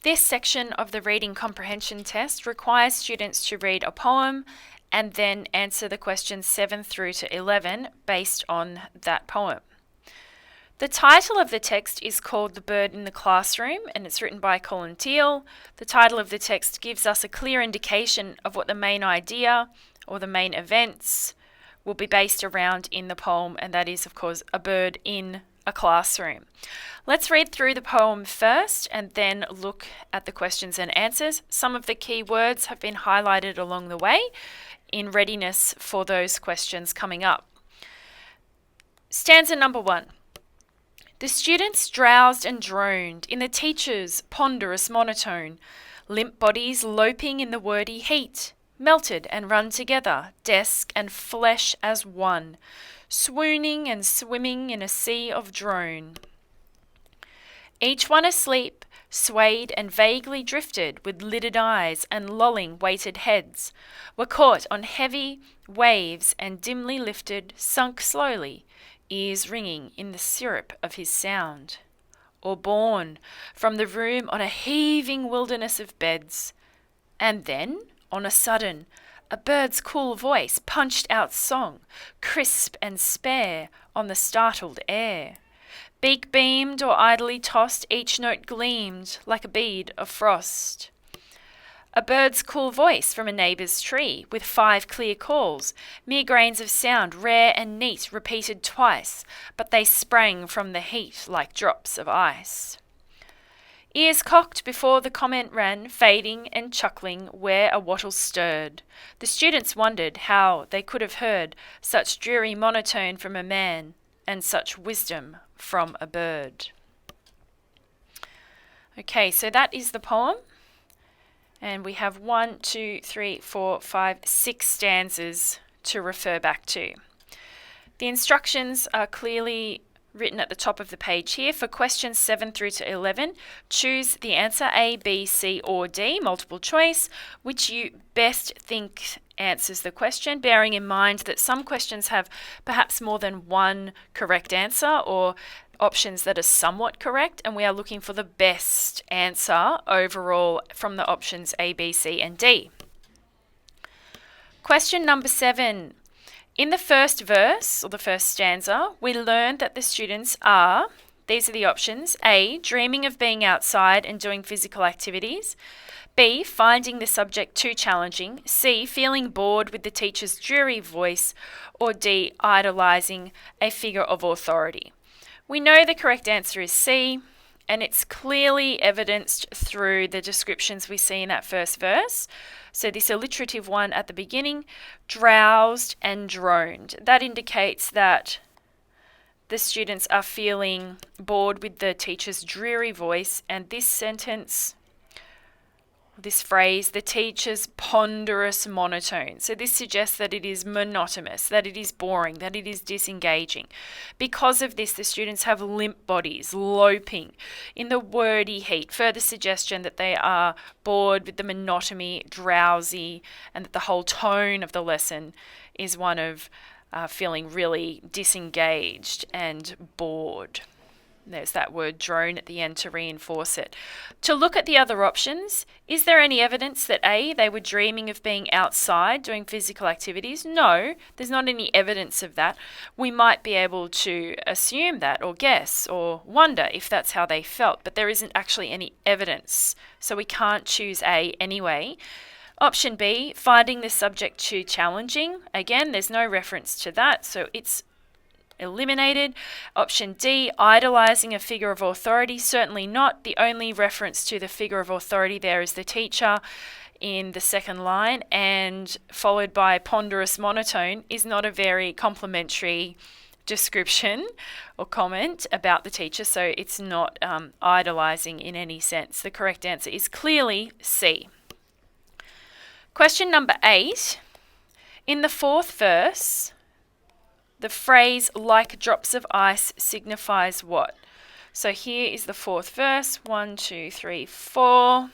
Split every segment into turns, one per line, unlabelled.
This section of the reading comprehension test requires students to read a poem and then answer the questions 7 through to 11 based on that poem. The title of the text is called The Bird in the Classroom, and it's written by Colin Teal. The title of the text gives us a clear indication of what the main idea or the main events will be based around in the poem, and that is, of course, a bird in a classroom. Let's read through the poem first and then look at the questions and answers. Some of the key words have been highlighted along the way in readiness for those questions coming up. Stanza number 1. The students drowsed and droned in the teacher's ponderous monotone, limp bodies loping in the wordy heat, melted and run together, desk and flesh as one, swooning and swimming in a sea of drone. Each one asleep, swayed and vaguely drifted with lidded eyes and lolling weighted heads, were caught on heavy waves and dimly lifted, sunk slowly, ears ringing in the syrup of his sound, or borne from the room on a heaving wilderness of beds. And then, on a sudden, a bird's cool voice punched out song, crisp and spare, on the startled air. Beak beamed or idly tossed, each note gleamed like a bead of frost. A bird's cool voice from a neighbour's tree, with 5 clear calls, mere grains of sound, rare and neat, repeated twice, but they sprang from the heat like drops of ice. Ears cocked before the comment ran, fading and chuckling where a wattle stirred. The students wondered how they could have heard such dreary monotone from a man, and such wisdom from a bird. Okay, so that is the poem. And we have 1, 2, 3, 4, 5, 6 stanzas to refer back to. The instructions are clearly written at the top of the page here. For questions 7 through to 11, choose the answer A, B, C, or D, multiple choice, which you best think answers the question, bearing in mind that some questions have perhaps more than one correct answer or options that are somewhat correct, and we are looking for the best answer overall from the options A, B, C, and D. Question number 7. In the first verse, or the first stanza, we learned that the students are, these are the options: A, dreaming of being outside and doing physical activities; B, finding the subject too challenging; C, feeling bored with the teacher's dreary voice; or D, idolizing a figure of authority. We know the correct answer is C, and it's clearly evidenced through the descriptions we see in that first verse. So this alliterative one at the beginning, drowsed and droned. That indicates that the students are feeling bored with the teacher's dreary voice, and this sentence, this phrase, the teacher's ponderous monotone. So this suggests that it is monotonous, that it is boring, that it is disengaging. Because of this, the students have limp bodies, loping in the wordy heat. Further suggestion that they are bored with the monotony, drowsy, and that the whole tone of the lesson is one of feeling really disengaged and bored. There's that word drone at the end to reinforce it. To look at the other options, is there any evidence that A, they were dreaming of being outside doing physical activities? No, there's not any evidence of that. We might be able to assume that or guess or wonder if that's how they felt, but there isn't actually any evidence, so we can't choose A anyway. Option B, finding the subject too challenging. Again, there's no reference to that, so it's eliminated. Option D, idolizing a figure of authority. Certainly not. The only reference to the figure of authority there is the teacher in the second line, and followed by ponderous monotone is not a very complimentary description or comment about the teacher, so it's not idolizing in any sense. The correct answer is clearly C. Question number 8. In the fourth verse, the phrase "like drops of ice" signifies what? So here is the fourth verse. 1, 2, 3, 4.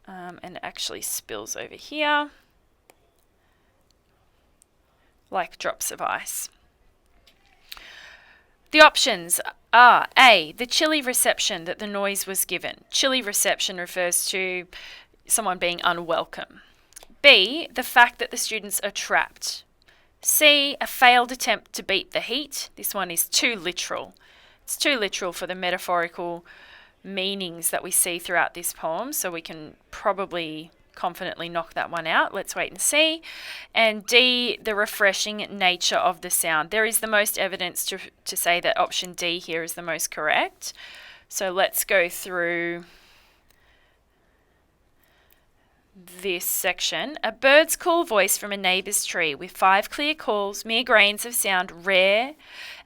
And it actually spills over here. Like drops of ice. The options are A, the chilly reception that the noise was given. Chilly reception refers to someone being unwelcome. B, the fact that the students are trapped. C, a failed attempt to beat the heat. This one is too literal. It's too literal for the metaphorical meanings that we see throughout this poem, so we can probably confidently knock that one out. Let's wait and see. And D, the refreshing nature of the sound. There is the most evidence to say that option D here is the most correct. So let's go through this section. A bird's cool voice from a neighbour's tree with 5 clear calls, mere grains of sound, rare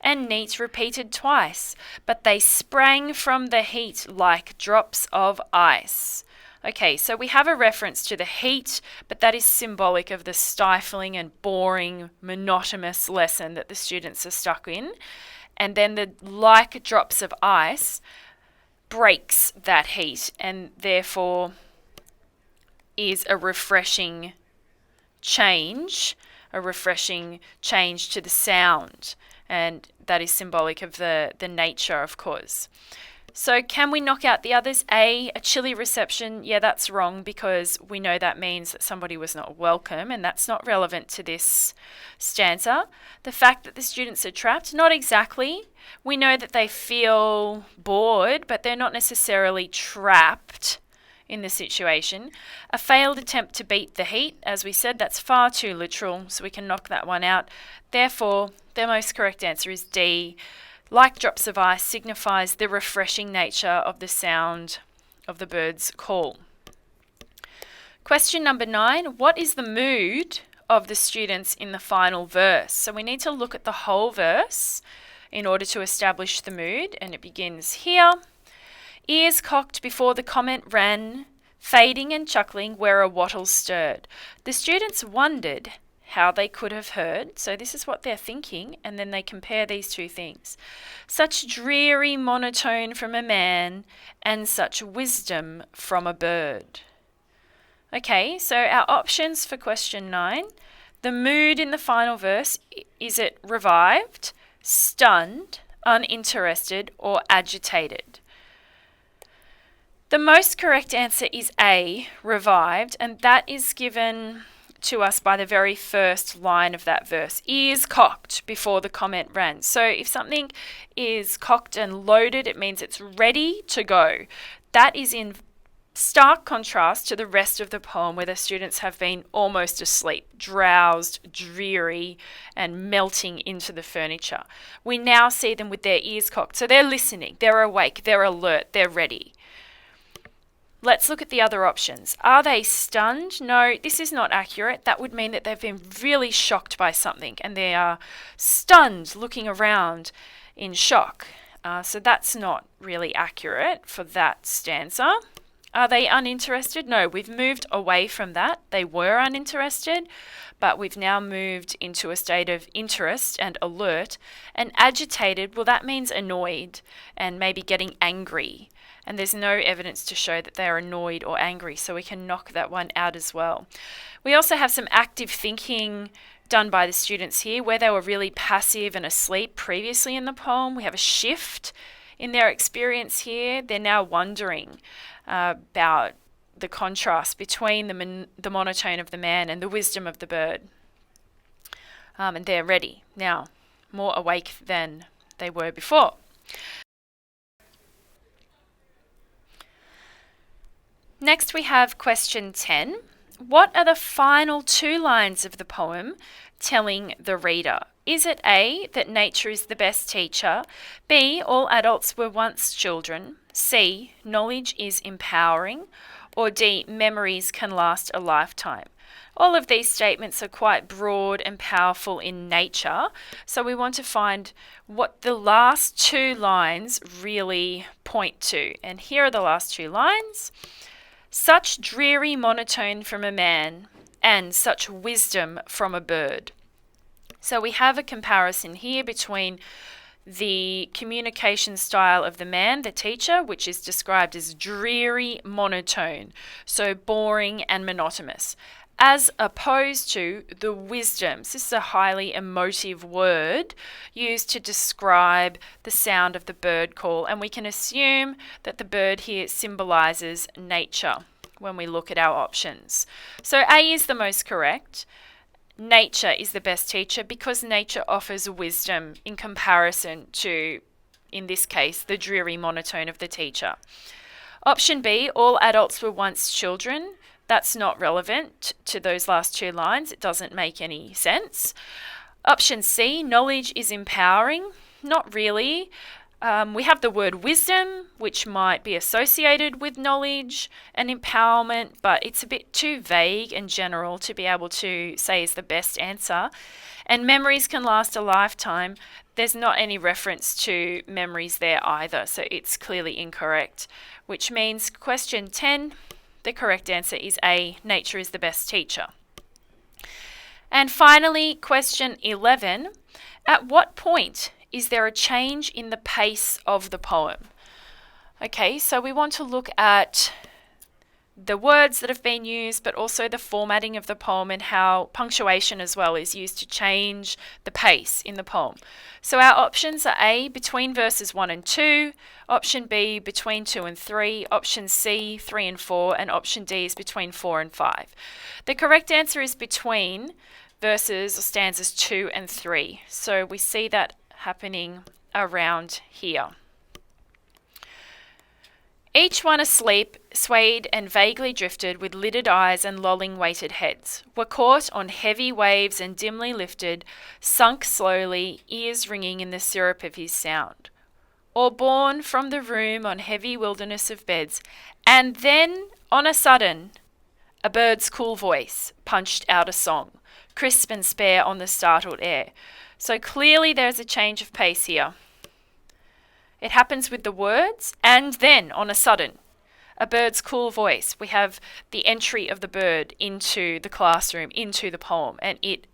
and neat, repeated twice, but they sprang from the heat like drops of ice. Okay, so we have a reference to the heat, but that is symbolic of the stifling and boring, monotonous lesson that the students are stuck in. And then the like drops of ice breaks that heat and therefore is a refreshing change to the sound. And that is symbolic of the nature, of course. So can we knock out the others? A chilly reception. Yeah, that's wrong because we know that means that somebody was not welcome, and that's not relevant to this stanza. The fact that the students are trapped, not exactly. We know that they feel bored, but they're not necessarily trapped in the situation. A failed attempt to beat the heat, as we said, that's far too literal, so we can knock that one out. Therefore, the most correct answer is D. Like drops of ice signifies the refreshing nature of the sound of the bird's call. Question number 9. What is the mood of the students in the final verse? So we need to look at the whole verse in order to establish the mood, and it begins here. Ears cocked before the comment ran, fading and chuckling where a wattle stirred. The students wondered how they could have heard. So this is what they're thinking, and then they compare these two things. Such dreary monotone from a man, and such wisdom from a bird. Okay, so our options for question 9. The mood in the final verse, is it revived, stunned, uninterested, or agitated? The most correct answer is A, revived, and that is given to us by the very first line of that verse. Ears cocked before the comment ran. So if something is cocked and loaded, it means it's ready to go. That is in stark contrast to the rest of the poem where the students have been almost asleep, drowsed, dreary, and melting into the furniture. We now see them with their ears cocked. So they're listening, they're awake, they're alert, they're ready. Let's look at the other options. Are they stunned? No, this is not accurate. That would mean that they've been really shocked by something and they are stunned, looking around in shock. So that's not really accurate for that stanza. Are they uninterested? No, we've moved away from that. They were uninterested, but we've now moved into a state of interest and alert. And agitated, well, that means annoyed and maybe getting angry. And there's no evidence to show that they are annoyed or angry, so we can knock that one out as well. We also have some active thinking done by the students here where they were really passive and asleep previously in the poem. We have a shift in their experience here. They're now wondering about the contrast between the monotone of the man and the wisdom of the bird. And they're ready now, more awake than they were before. Next we have question 10. What are the final 2 lines of the poem telling the reader? Is it A, that nature is the best teacher, B, all adults were once children, C, knowledge is empowering, or D, memories can last a lifetime? All of these statements are quite broad and powerful in nature, so we want to find what the last 2 lines really point to. And here are the last 2 lines. Such dreary monotone from a man, and such wisdom from a bird. So we have a comparison here between the communication style of the man, the teacher, which is described as dreary monotone, so boring and monotonous, as opposed to the wisdoms. This is a highly emotive word used to describe the sound of the bird call, and we can assume that the bird here symbolizes nature when we look at our options. So A is the most correct. Nature is the best teacher because nature offers wisdom in comparison to, in this case, the dreary monotone of the teacher. Option B, all adults were once children. That's not relevant to those last two lines. It doesn't make any sense. Option C, knowledge is empowering. Not really. We have the word wisdom, which might be associated with knowledge and empowerment, but it's a bit too vague and general to be able to say is the best answer. And memories can last a lifetime. There's not any reference to memories there either, so it's clearly incorrect, which means question 10, the correct answer is A, nature is the best teacher. And finally, question 11, at what point is there a change in the pace of the poem? Okay, so we want to look at the words that have been used, but also the formatting of the poem and how punctuation as well is used to change the pace in the poem. So our options are A, between verses 1 and 2, option B, between 2 and 3, option C, 3 and 4, and option D is between 4 and 5. The correct answer is between verses or stanzas 2 and 3. So we see that happening around here. Each one asleep, swayed and vaguely drifted with lidded eyes and lolling weighted heads, were caught on heavy waves and dimly lifted, sunk slowly, ears ringing in the syrup of his sound. Or borne from the room on heavy wilderness of beds, and then, on a sudden, a bird's cool voice punched out a song, crisp and spare on the startled air. So clearly there's a change of pace here. It happens with the words, and then, on a sudden, a bird's cool voice. We have the entry of the bird into the classroom, into the poem, and it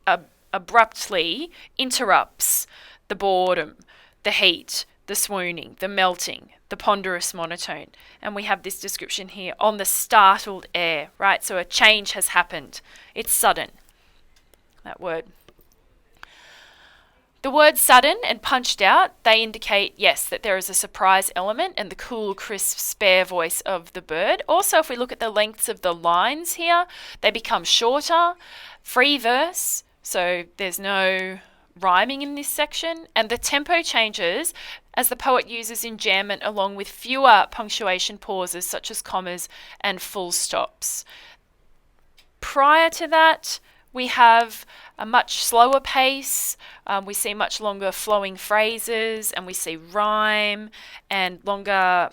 abruptly interrupts the boredom, the heat, the swooning, the melting, the ponderous monotone. And we have this description here, on the startled air, right? So a change has happened. It's sudden, that word. The words sudden and punched out, they indicate, yes, that there is a surprise element and the cool, crisp, spare voice of the bird. Also, if we look at the lengths of the lines here, they become shorter, free verse, so there's no rhyming in this section, and the tempo changes as the poet uses enjambment along with fewer punctuation pauses such as commas and full stops. Prior to that, we have a much slower pace, we see much longer flowing phrases, and we see rhyme and longer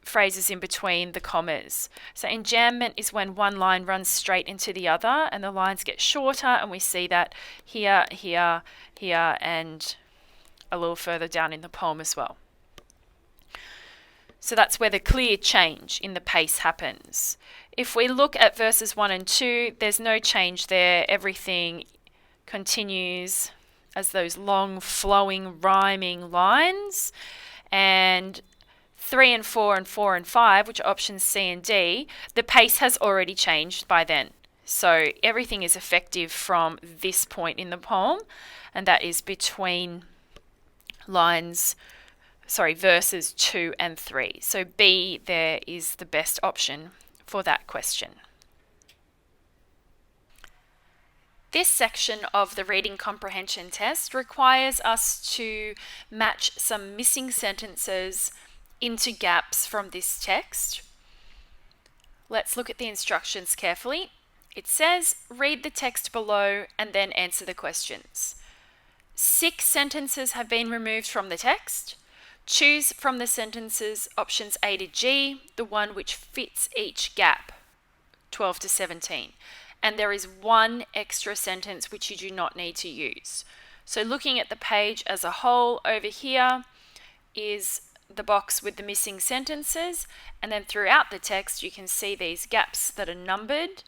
phrases in between the commas. So enjambment is when one line runs straight into the other and the lines get shorter, and we see that here, here, here, and a little further down in the poem as well. So that's where the clear change in the pace happens. If we look at verses 1 and 2, there's no change there. Everything continues as those long, flowing, rhyming lines. And 3 and 4 and 4 and 5, which are options C and D, the pace has already changed by then. So everything is effective from this point in the poem, and that is between verses 2 and 3. So B there is the best option for that question. This section of the reading comprehension test requires us to match some missing sentences into gaps from this text. Let's look at the instructions carefully. It says, read the text below and then answer the questions. 6 sentences have been removed from the text. Choose from the sentences options A to G, the one which fits each gap, 12 to 17. And there is one extra sentence which you do not need to use. So looking at the page as a whole, over here is the box with the missing sentences, and then throughout the text you can see these gaps that are numbered,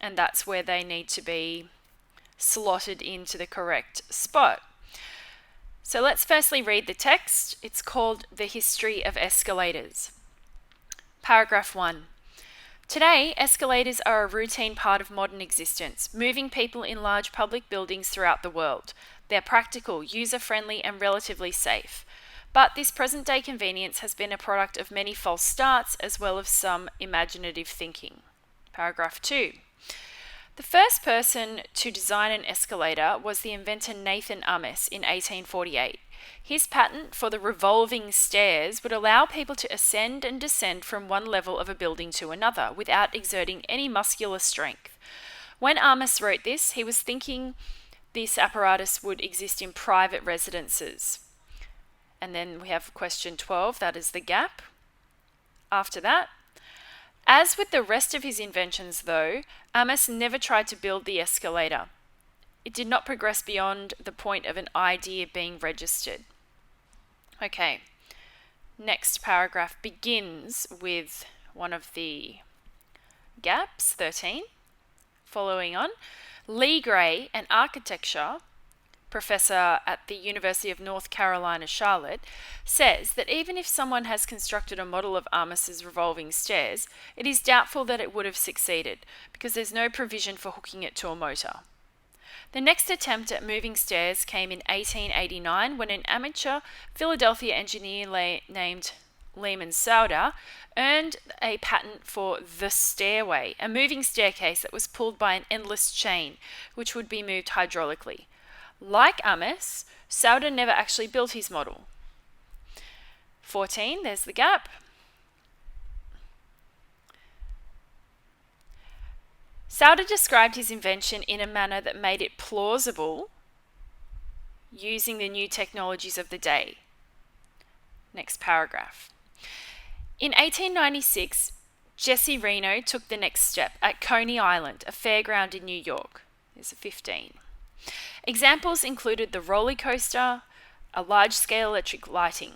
and that's where they need to be slotted into the correct spot. So let's firstly read the text. It's called The History of Escalators. Paragraph 1. Today, escalators are a routine part of modern existence, moving people in large public buildings throughout the world. They're practical, user-friendly, and relatively safe. But this present-day convenience has been a product of many false starts as well as some imaginative thinking. Paragraph 2. The first person to design an escalator was the inventor Nathan Ames in 1848. His patent for the revolving stairs would allow people to ascend and descend from one level of a building to another without exerting any muscular strength. When Ames wrote this, he was thinking this apparatus would exist in private residences. And then we have question 12, that is the gap. After that, as with the rest of his inventions though, Ames never tried to build the escalator. It did not progress beyond the point of an idea being registered. Okay, next paragraph begins with one of the gaps, 13. Following on, Lee Gray, an architecture professor at the University of North Carolina, Charlotte, says that even if someone has constructed a model of Ames's revolving stairs, it is doubtful that it would have succeeded because there's no provision for hooking it to a motor. The next attempt at moving stairs came in 1889 when an amateur Philadelphia engineer named Lehman Sauder earned a patent for the stairway, a moving staircase that was pulled by an endless chain, which would be moved hydraulically. Like Ames, Sauder never actually built his model. 14, there's the gap. Sauder described his invention in a manner that made it plausible using the new technologies of the day. Next paragraph. In 1896, Jesse Reno took the next step at Coney Island, a fairground in New York. There's a 15. Examples included the roller coaster, a large-scale electric lighting.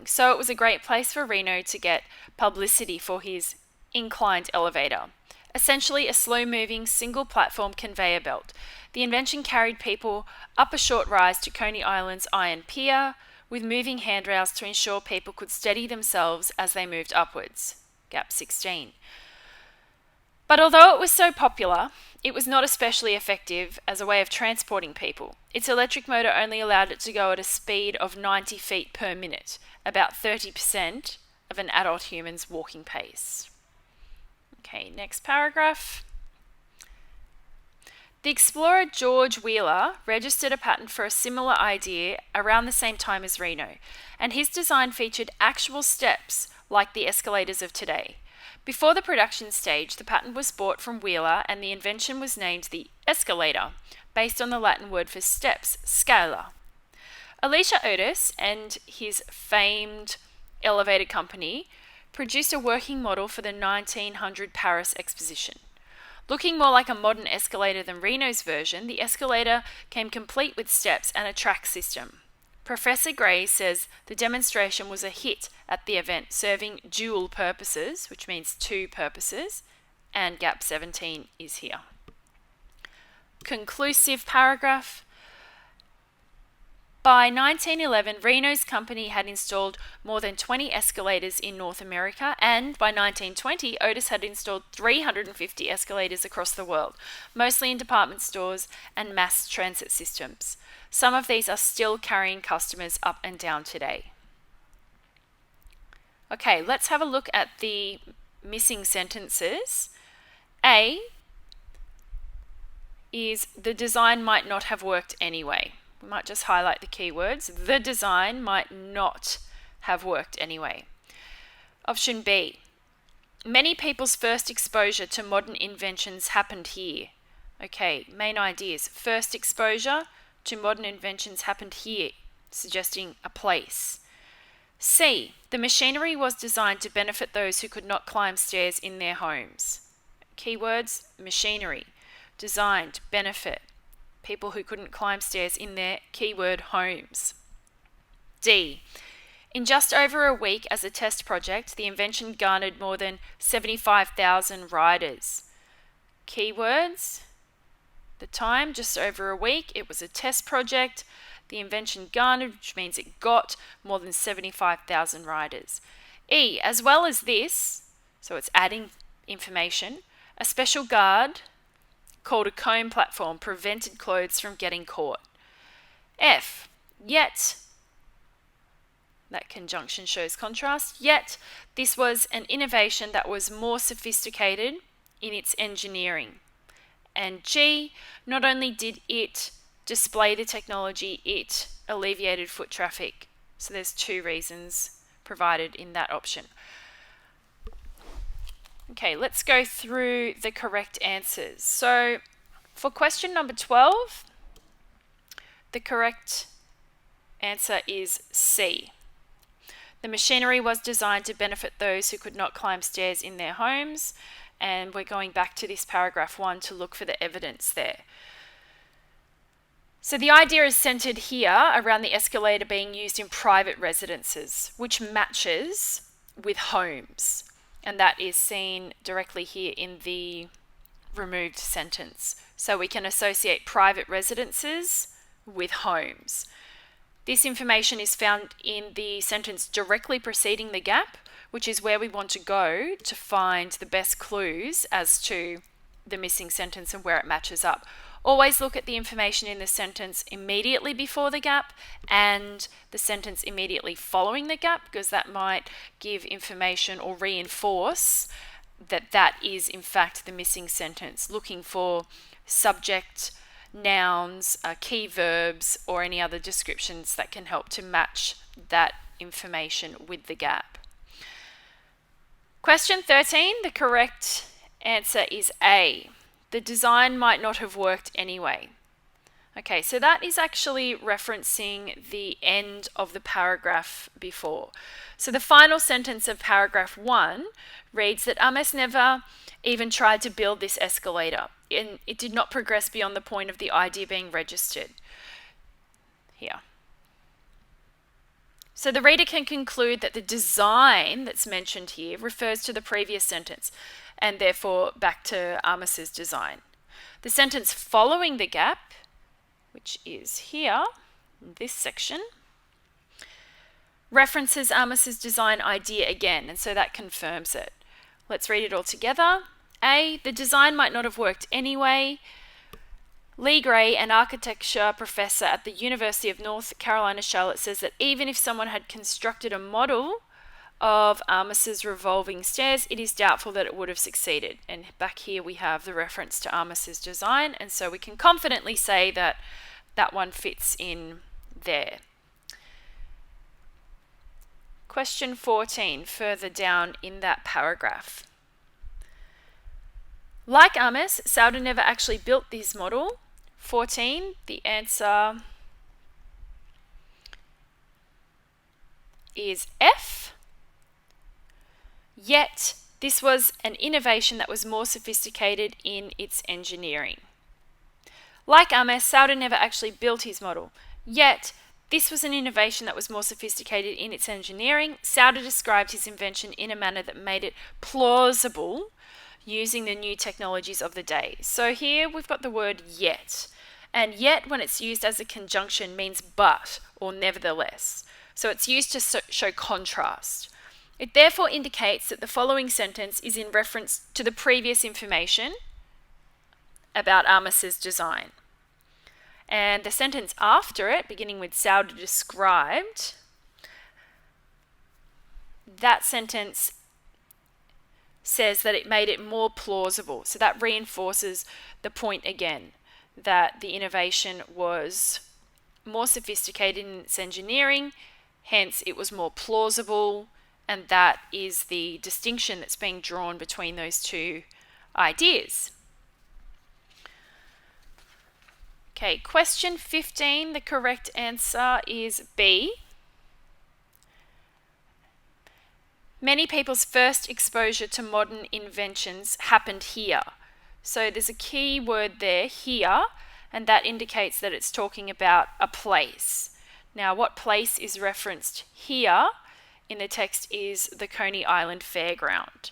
So it was a great place for Reno to get publicity for his inclined elevator, essentially a slow-moving single-platform conveyor belt. The invention carried people up a short rise to Coney Island's Iron Pier with moving handrails to ensure people could steady themselves as they moved upwards. Gap 16. But although it was so popular, it was not especially effective as a way of transporting people. Its electric motor only allowed it to go at a speed of 90 feet per minute, about 30% of an adult human's walking pace. Okay, next paragraph. The explorer George Wheeler registered a patent for a similar idea around the same time as Reno, and his design featured actual steps like the escalators of today. Before the production stage, the patent was bought from Wheeler and the invention was named the Escalator, based on the Latin word for steps, scala. Elisha Otis and his famed elevator company produced a working model for the 1900 Paris Exposition. Looking more like a modern escalator than Reno's version, the escalator came complete with steps and a track system. Professor Gray says the demonstration was a hit at the event, serving dual purposes, which means two purposes, and gap 17 is here. Conclusive paragraph. By 1911, Reno's company had installed more than 20 escalators in North America, and by 1920, Otis had installed 350 escalators across the world, mostly in department stores and mass transit systems. Some of these are still carrying customers up and down today. Okay, let's have a look at the missing sentences. A is the design might not have worked anyway. We might just highlight the key words. The design might not have worked anyway. Option B. Many people's first exposure to modern inventions happened here. Okay, main ideas. First exposure to modern inventions happened here, suggesting a place. C. The machinery was designed to benefit those who could not climb stairs in their homes. Keywords, machinery, designed, benefit, people who couldn't climb stairs in their keyword homes. D. In just over a week as a test project, the invention garnered more than 75,000 riders. Keywords, the time, just over a week, it was a test project. The invention garnered, which means it got more than 75,000 riders. E, as well as this, so it's adding information, a special guard called a comb platform prevented clothes from getting caught. F, yet, that conjunction shows contrast, yet this was an innovation that was more sophisticated in its engineering. And G, not only did it display the technology, it alleviated foot traffic. So there's two reasons provided in that option. Okay, let's go through the correct answers. So for question number 12, the correct answer is C. The machinery was designed to benefit those who could not climb stairs in their homes, and we're going back to this paragraph 1 to look for the evidence there. So the idea is centered here around the escalator being used in private residences, which matches with homes, and that is seen directly here in the removed sentence. So we can associate private residences with homes. This information is found in the sentence directly preceding the gap, which is where we want to go to find the best clues as to the missing sentence and where it matches up. Always look at the information in the sentence immediately before the gap and the sentence immediately following the gap, because that might give information or reinforce that that is in fact the missing sentence. Looking for subject, nouns, key verbs, or any other descriptions that can help to match that information with the gap. Question 13, the correct answer is A. The design might not have worked anyway. Okay, so that is actually referencing the end of the paragraph before. So the final sentence of paragraph 1 reads that Ames never even tried to build this escalator, and it did not progress beyond the point of the idea being registered. Here. So the reader can conclude that the design that's mentioned here refers to the previous sentence, and therefore back to Ames's design. The sentence following the gap, which is here, in this section, references Ames's design idea again, and so that confirms it. Let's read it all together. A, the design might not have worked anyway. Lee Gray, an architecture professor at the University of North Carolina, Charlotte, says that even if someone had constructed a model of Ames's revolving stairs, it is doubtful that it would have succeeded. And back here we have the reference to Ames's design, and so we can confidently say that that one fits in there. Question 14, further down in that paragraph. Like Ames, Sauder never actually built this model. 14, the answer is F. Yet, this was an innovation that was more sophisticated in its engineering. Like Ames, Sauder never actually built his model. Yet, this was an innovation that was more sophisticated in its engineering. Sauder described his invention in a manner that made it plausible using the new technologies of the day. So here we've got the word yet. And yet, when it's used as a conjunction, means but or nevertheless. So it's used to show contrast. It therefore indicates that the following sentence is in reference to the previous information about Ames's design. And the sentence after it, beginning with Sauder described, that sentence says that it made it more plausible. So that reinforces the point again, that the innovation was more sophisticated in its engineering, hence it was more plausible, and that is the distinction that's being drawn between those two ideas. Okay, question 15, the correct answer is B. Many people's first exposure to modern inventions happened here. So there's a key word there, here, and that indicates that it's talking about a place. Now, what place is referenced here in the text is the Coney Island Fairground.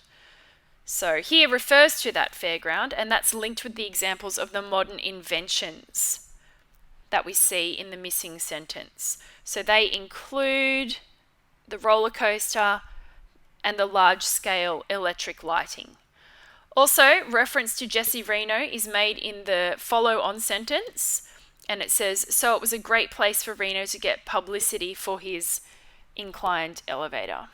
So here refers to that fairground, and that's linked with the examples of the modern inventions that we see in the missing sentence. So they include the roller coaster and the large-scale electric lighting. Also, reference to Jesse Reno is made in the follow-on sentence, and it says, so it was a great place for Reno to get publicity for his inclined elevator.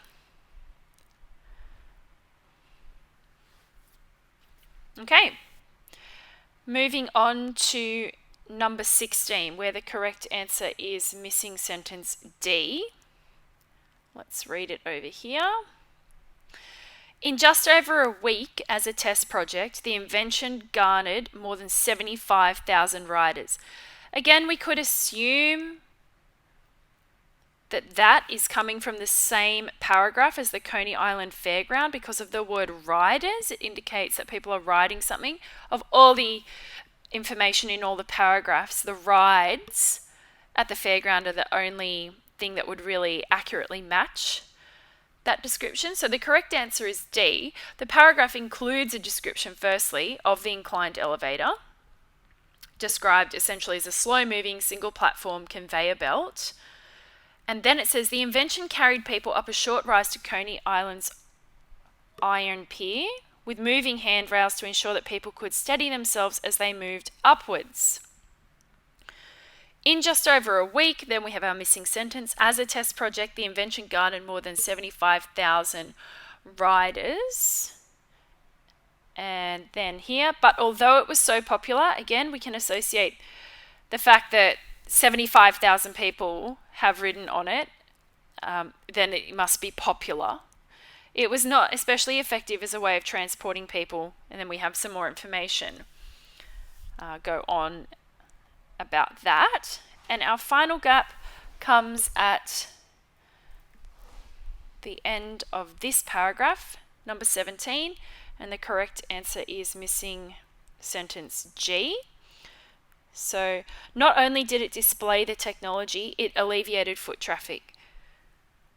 Okay, moving on to number 16, where the correct answer is missing sentence D. Let's read it over here. In just over a week as a test project, the invention garnered more than 75,000 riders. Again, we could assume that is coming from the same paragraph as the Coney Island Fairground because of the word riders. It indicates that people are riding something. Of all the information in all the paragraphs, the rides at the fairground are the only thing that would really accurately match that description. So the correct answer is D. The paragraph includes a description, firstly, of the inclined elevator, described essentially as a slow-moving single-platform conveyor belt. And then it says the invention carried people up a short rise to Coney Island's iron pier with moving handrails to ensure that people could steady themselves as they moved upwards. In just over a week, then we have our missing sentence. As a test project, the invention garnered more than 75,000 riders. And then here, but although it was so popular, again, we can associate the fact that 75,000 people have ridden on it, then it must be popular. It was not especially effective as a way of transporting people. And then we have some more information go on about that. And our final gap comes at the end of this paragraph, number 17, and the correct answer is missing sentence G. So not only did it display the technology, it alleviated foot traffic.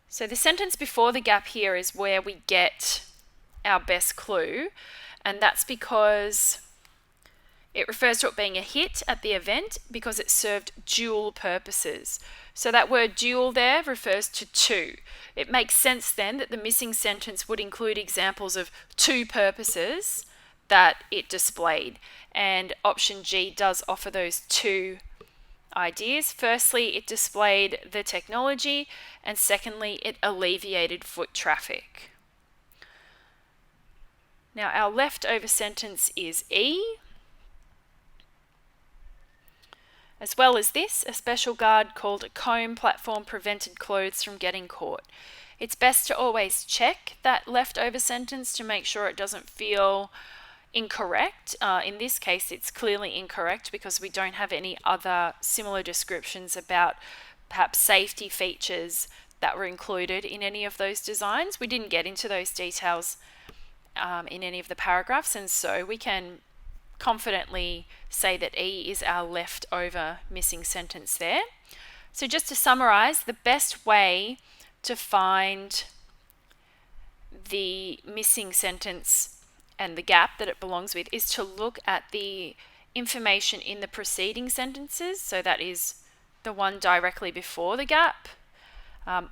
So the sentence before the gap here is where we get our best clue, and that's because it refers to it being a hit at the event because it served dual purposes. So that word dual there refers to two. It makes sense then that the missing sentence would include examples of two purposes that it displayed. And option G does offer those two ideas. Firstly, it displayed the technology, and secondly, it alleviated foot traffic. Now our leftover sentence is E. As well as this, a special guard called a comb platform prevented clothes from getting caught. It's best to always check that leftover sentence to make sure it doesn't feel incorrect. In this case, it's clearly incorrect because we don't have any other similar descriptions about perhaps safety features that were included in any of those designs. We didn't get into those details in any of the paragraphs, and so we can confidently say that E is our leftover missing sentence there. So just to summarize, the best way to find the missing sentence and the gap that it belongs with is to look at the information in the preceding sentences. So that is the one directly before the gap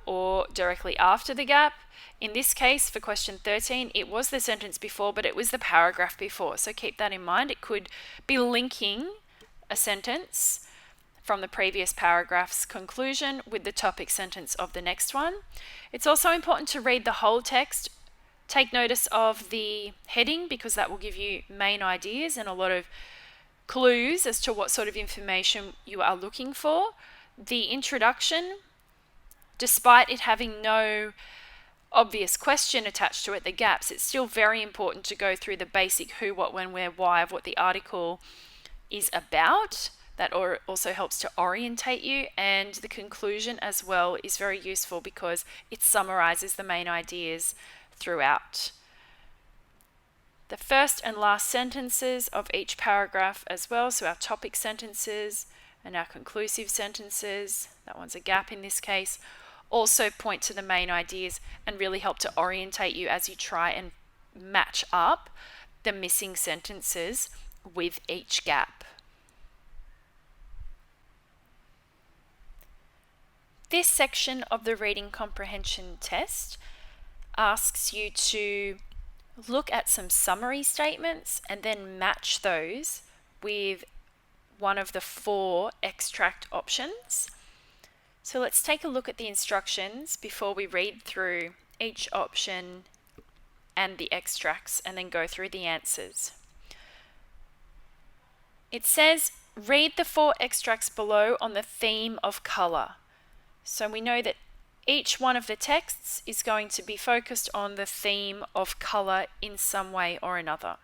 or directly after the gap. In this case, for question 13, it was the sentence before, but it was the paragraph before. So keep that in mind. It could be linking a sentence from the previous paragraph's conclusion with the topic sentence of the next one. It's also important to read the whole text. Take notice of the heading because that will give you main ideas and a lot of clues as to what sort of information you are looking for. The introduction, despite it having no obvious question attached to it, the gaps, it's still very important to go through the basic who, what, when, where, why of what the article is about. That also helps to orientate you, and the conclusion as well is very useful because it summarizes the main ideas throughout. The first and last sentences of each paragraph as well, so our topic sentences and our conclusive sentences, that one's a gap in this case, also point to the main ideas and really help to orientate you as you try and match up the missing sentences with each gap. This section of the reading comprehension test asks you to look at some summary statements and then match those with one of the 4 extract options. So let's take a look at the instructions before we read through each option and the extracts and then go through the answers. It says, read the 4 extracts below on the theme of colour. So we know that each one of the texts is going to be focused on the theme of colour in some way or another.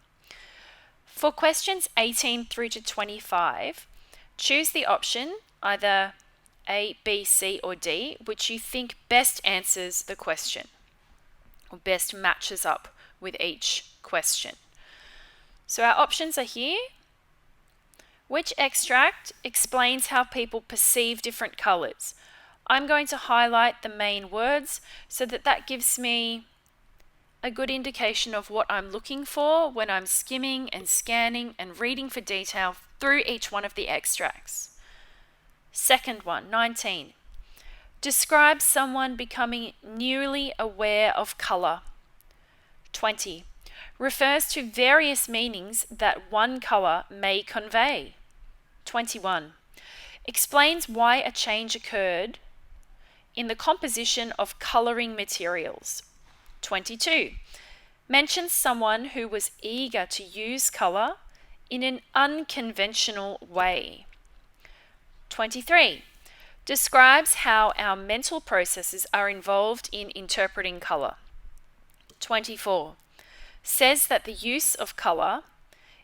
For questions 18 through to 25, choose the option, either A, B, C or D, which you think best answers the question or best matches up with each question. So our options are here. Which extract explains how people perceive different colours? I'm going to highlight the main words so that gives me a good indication of what I'm looking for when I'm skimming and scanning and reading for detail through each one of the extracts. Second one, 19. Describe someone becoming newly aware of colour. 20. Refers to various meanings that one colour may convey. 21. Explains why a change occurred in the composition of colouring materials. 22. Mentions someone who was eager to use colour in an unconventional way. 23. Describes how our mental processes are involved in interpreting colour. 24. Says that the use of colour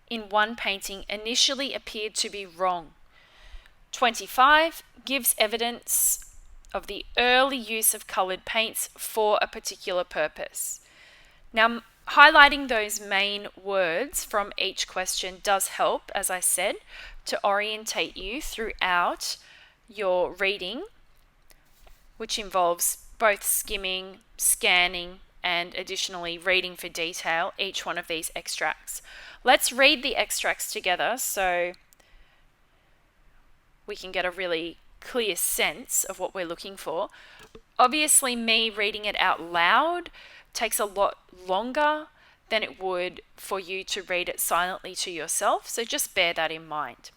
in one painting initially appeared to be wrong. 25. Gives evidence of the early use of coloured paints for a particular purpose. Now, highlighting those main words from each question does help, as I said, to orientate you throughout your reading, which involves both skimming, scanning, and additionally reading for detail each one of these extracts. Let's read the extracts together so we can get a really clear sense of what we're looking for. Obviously, me reading it out loud takes a lot longer than it would for you to read it silently to yourself, so just bear that in mind.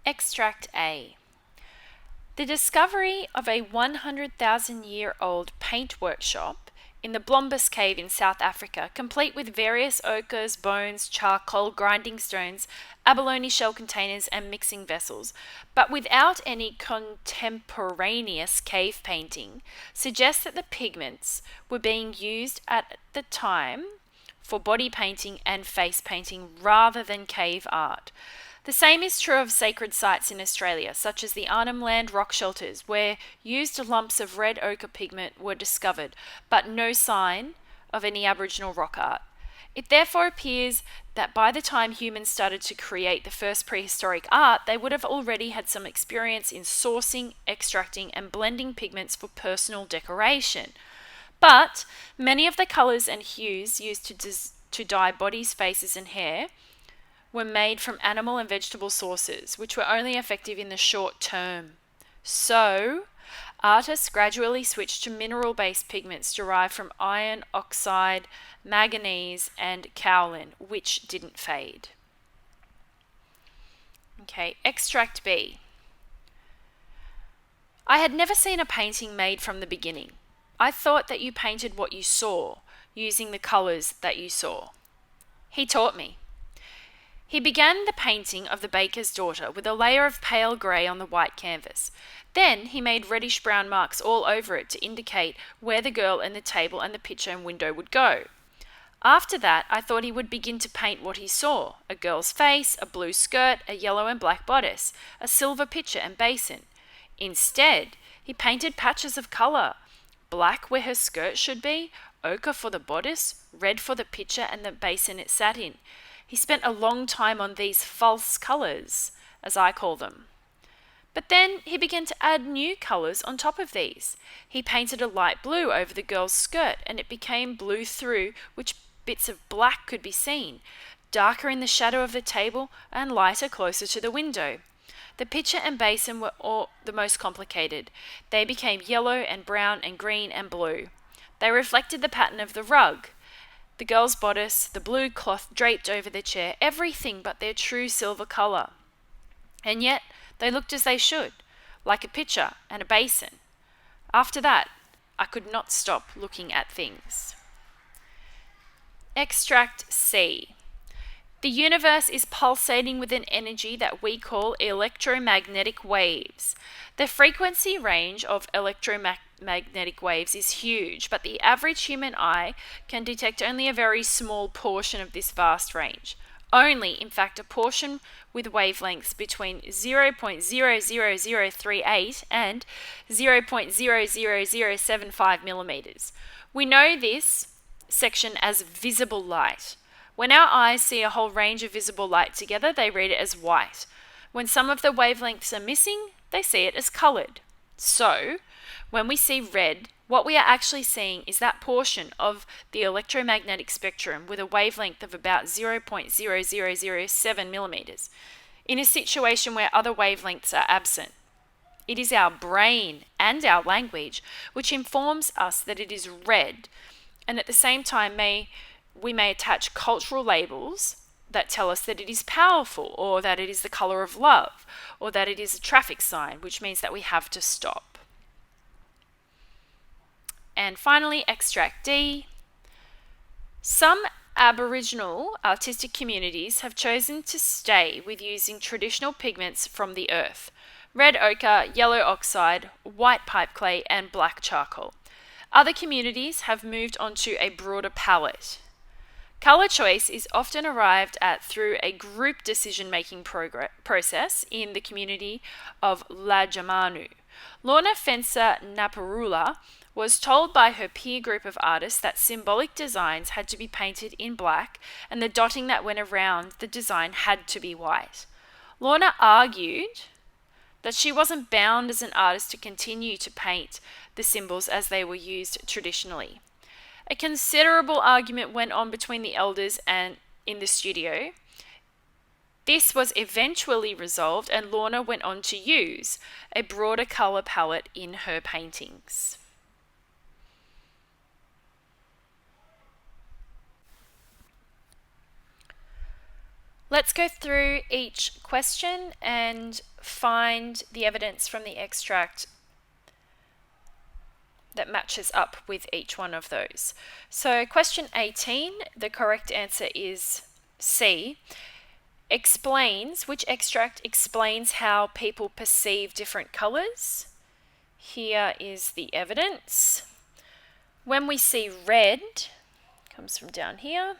Extract A. The discovery of a 100,000-year-old paint workshop in the Blombus Cave in South Africa, complete with various ochres, bones, charcoal, grinding stones, abalone shell containers and mixing vessels, but without any contemporaneous cave painting, suggests that the pigments were being used at the time for body painting and face painting rather than cave art. The same is true of sacred sites in Australia, such as the Arnhem Land rock shelters, where used lumps of red ochre pigment were discovered, but no sign of any Aboriginal rock art. It therefore appears that by the time humans started to create the first prehistoric art, they would have already had some experience in sourcing, extracting, and blending pigments for personal decoration. But many of the colours and hues used to dye bodies, faces, and hair were made from animal and vegetable sources, which were only effective in the short term. So, artists gradually switched to mineral-based pigments derived from iron oxide, manganese, and kaolin, which didn't fade. Okay, extract B. I had never seen a painting made from the beginning. I thought that you painted what you saw, using the colours that you saw. He taught me. He began the painting of the baker's daughter with a layer of pale grey on the white canvas. Then he made reddish-brown marks all over it to indicate where the girl and the table and the picture and window would go. After that, I thought he would begin to paint what he saw: a girl's face, a blue skirt, a yellow and black bodice, a silver pitcher and basin. Instead, he painted patches of colour: black where her skirt should be, ochre for the bodice, red for the pitcher and the basin it sat in. He spent a long time on these false colours, as I call them. But then he began to add new colours on top of these. He painted a light blue over the girl's skirt, and it became blue through which bits of black could be seen, darker in the shadow of the table and lighter closer to the window. The pitcher and basin were all the most complicated. They became yellow and brown and green and blue. They reflected the pattern of the rug. The girl's bodice, the blue cloth draped over the chair, everything but their true silver colour. And yet they looked as they should, like a pitcher and a basin. After that, I could not stop looking at things. Extract C. The universe is pulsating with an energy that we call electromagnetic waves. The frequency range of electromagnetic waves is huge, but the average human eye can detect only a very small portion of this vast range. Only, in fact, a portion with wavelengths between 0.00038 and 0.00075 millimeters. We know this section as visible light. When our eyes see a whole range of visible light together, they read it as white. When some of the wavelengths are missing, they see it as coloured. So, when we see red, what we are actually seeing is that portion of the electromagnetic spectrum with a wavelength of about 0.0007 millimeters, in a situation where other wavelengths are absent. It is our brain and our language which informs us that it is red, and at the same time we may attach cultural labels that tell us that it is powerful, or that it is the colour of love, or that it is a traffic sign, which means that we have to stop. And finally, extract D. Some Aboriginal artistic communities have chosen to stay with using traditional pigments from the earth: red ochre, yellow oxide, white pipe clay, and black charcoal. Other communities have moved on to a broader palette. Colour choice is often arrived at through a group decision-making process in the community of Lajamanu. Lorna Fencer Naparula was told by her peer group of artists that symbolic designs had to be painted in black and the dotting that went around the design had to be white. Lorna argued that she wasn't bound as an artist to continue to paint the symbols as they were used traditionally. A considerable argument went on between the elders and in the studio. This was eventually resolved, and Lorna went on to use a broader colour palette in her paintings. Let's go through each question and find the evidence from the extract that matches up with each one of those. So question 18, the correct answer is C. Which extract explains how people perceive different colours? Here is the evidence. When we see red, comes from down here.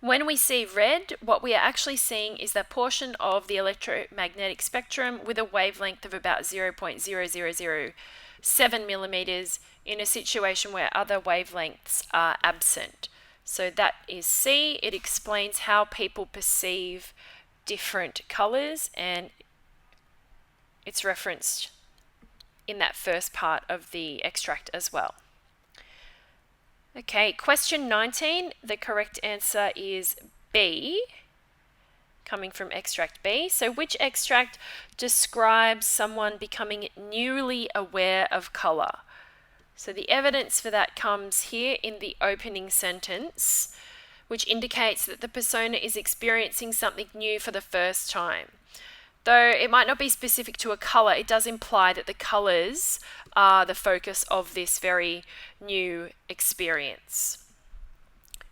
When we see red, what we are actually seeing is that portion of the electromagnetic spectrum with a wavelength of about 0.0007 millimeters in a situation where other wavelengths are absent. So that is C. It explains how people perceive different colours, and it's referenced in that first part of the extract as well. Okay, question 19, the correct answer is B, coming from extract B. So which extract describes someone becoming newly aware of colour? So the evidence for that comes here in the opening sentence, which indicates that the persona is experiencing something new for the first time. Though it might not be specific to a colour, it does imply that the colours are the focus of this very new experience.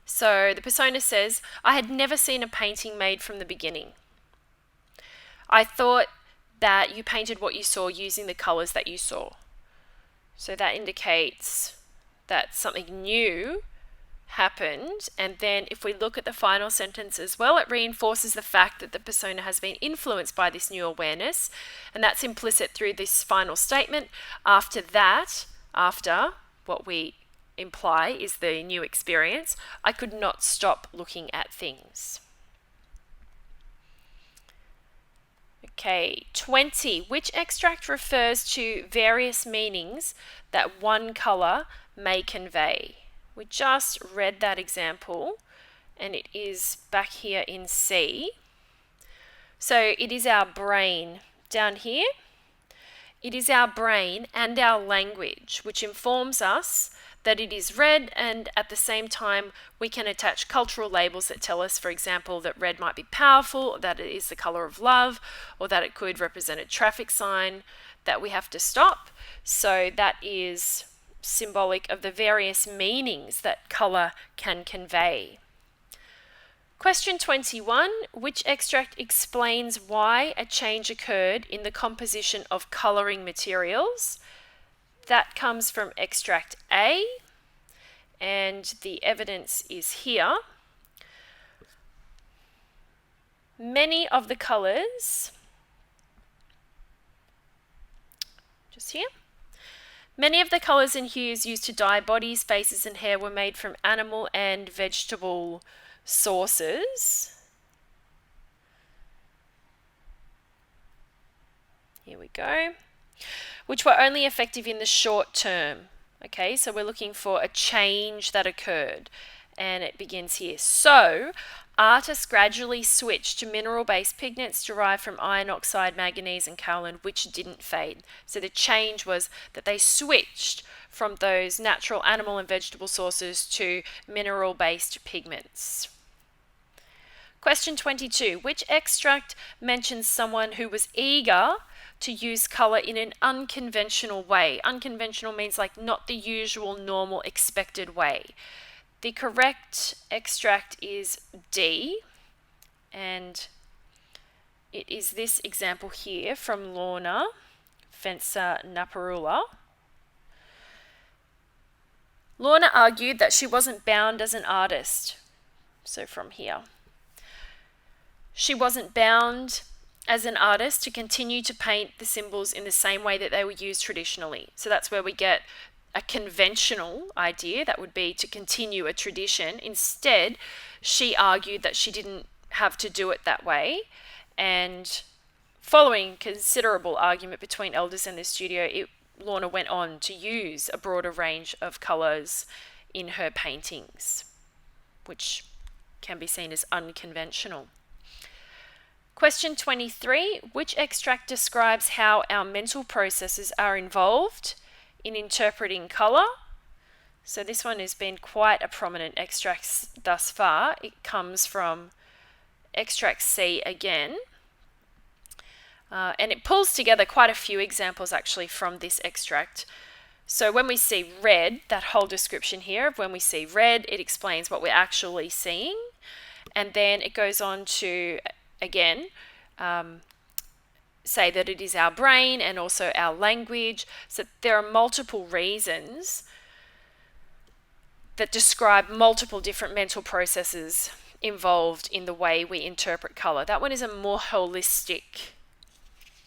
So the persona says, I had never seen a painting made from the beginning. I thought that you painted what you saw using the colours that you saw. So that indicates that something new happened, and then if we look at the final sentence as well, it reinforces the fact that the persona has been influenced by this new awareness, and that's implicit through this final statement. After what we imply is the new experience, I could not stop looking at things. Okay, 20. Which extract refers to various meanings that one colour may convey? We just read that example, and it is back here in C. So it is our brain down here. It is our brain and our language which informs us that it is red, and at the same time we can attach cultural labels that tell us, for example, that red might be powerful, that it is the color of love, or that it could represent a traffic sign that we have to stop. So that is symbolic of the various meanings that color can convey. Question 21, which extract explains why a change occurred in the composition of colouring materials? That comes from extract A, and the evidence is here. Many of the colours, just here, many of the colours and hues used to dye bodies, faces and hair were made from animal and vegetable sources. Here we go. Which were only effective in the short term. Okay, so we're looking for a change that occurred, and it begins here. So, artists gradually switched to mineral-based pigments derived from iron oxide, manganese and kaolin, which didn't fade. So the change was that they switched from those natural animal and vegetable sources to mineral-based pigments. Question 22. Which extract mentions someone who was eager to use colour in an unconventional way? Unconventional means like not the usual, normal, expected way. The correct extract is D, and it is this example here from Lorna Fencer Naparula. Lorna argued that she wasn't bound as an artist. So from here. She wasn't bound as an artist to continue to paint the symbols in the same way that they were used traditionally. So that's where we get a conventional idea, that would be to continue a tradition. Instead, she argued that she didn't have to do it that way, and following considerable argument between elders in the studio, Lorna went on to use a broader range of colours in her paintings, which can be seen as unconventional. Question 23, which extract describes how our mental processes are involved in interpreting colour? So this one has been quite a prominent extract thus far. It comes from extract C again. And it pulls together quite a few examples actually from this extract. So when we see red, that whole description here of when we see red, it explains what we're actually seeing. And then it goes on to again, say that it is our brain and also our language. So there are multiple reasons that describe multiple different mental processes involved in the way we interpret colour. That one is a more holistic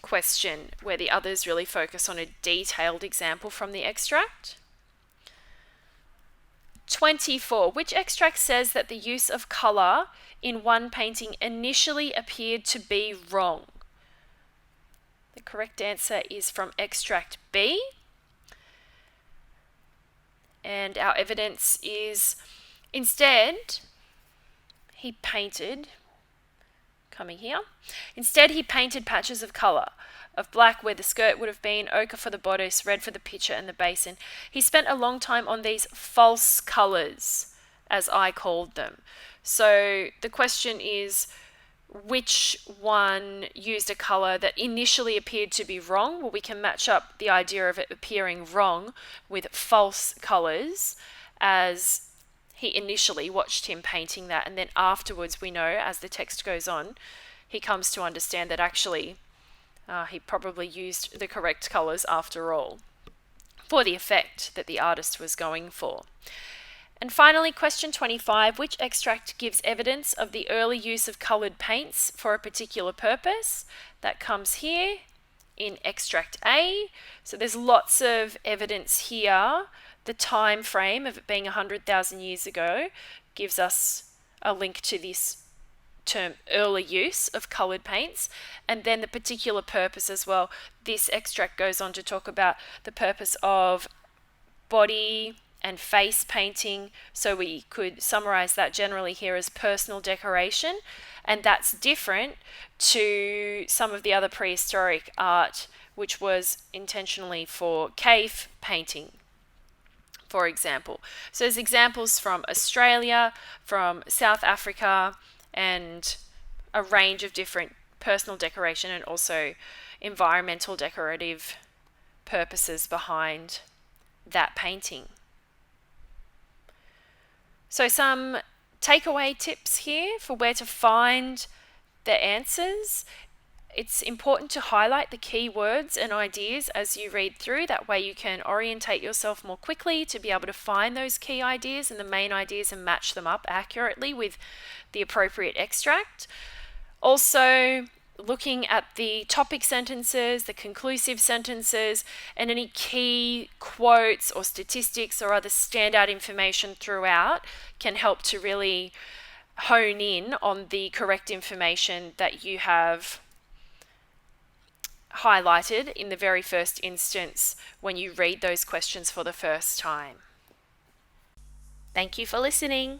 question, where the others really focus on a detailed example from the extract. 24. Which extract says that the use of colour in one painting initially appeared to be wrong? The correct answer is from extract B. And our evidence is instead he painted, coming here, instead he painted patches of colour, of black where the skirt would have been, ochre for the bodice, red for the pitcher and the basin. He spent a long time on these false colours, as I called them. So the question is, which one used a colour that initially appeared to be wrong? Well, we can match up the idea of it appearing wrong with false colours, as he initially watched him painting that, and then afterwards we know, as the text goes on, he comes to understand that actually he probably used the correct colours after all, for the effect that the artist was going for. And finally, question 25, which extract gives evidence of the early use of coloured paints for a particular purpose? That comes here in extract A. So there's lots of evidence here. The time frame of it being 100,000 years ago gives us a link to this term early use of coloured paints, and then the particular purpose as well. This extract goes on to talk about the purpose of body and face painting. So we could summarize that generally here as personal decoration, and that's different to some of the other prehistoric art, which was intentionally for cave painting, for example. So there's examples from Australia, from South Africa, and a range of different personal decoration and also environmental decorative purposes behind that painting. So some takeaway tips here for where to find the answers. It's important to highlight the key words and ideas as you read through. That way you can orientate yourself more quickly to be able to find those key ideas and the main ideas and match them up accurately with the appropriate extract. Also, looking at the topic sentences, the conclusive sentences, and any key quotes or statistics or other standout information throughout can help to really hone in on the correct information that you have highlighted in the very first instance when you read those questions for the first time. Thank you for listening.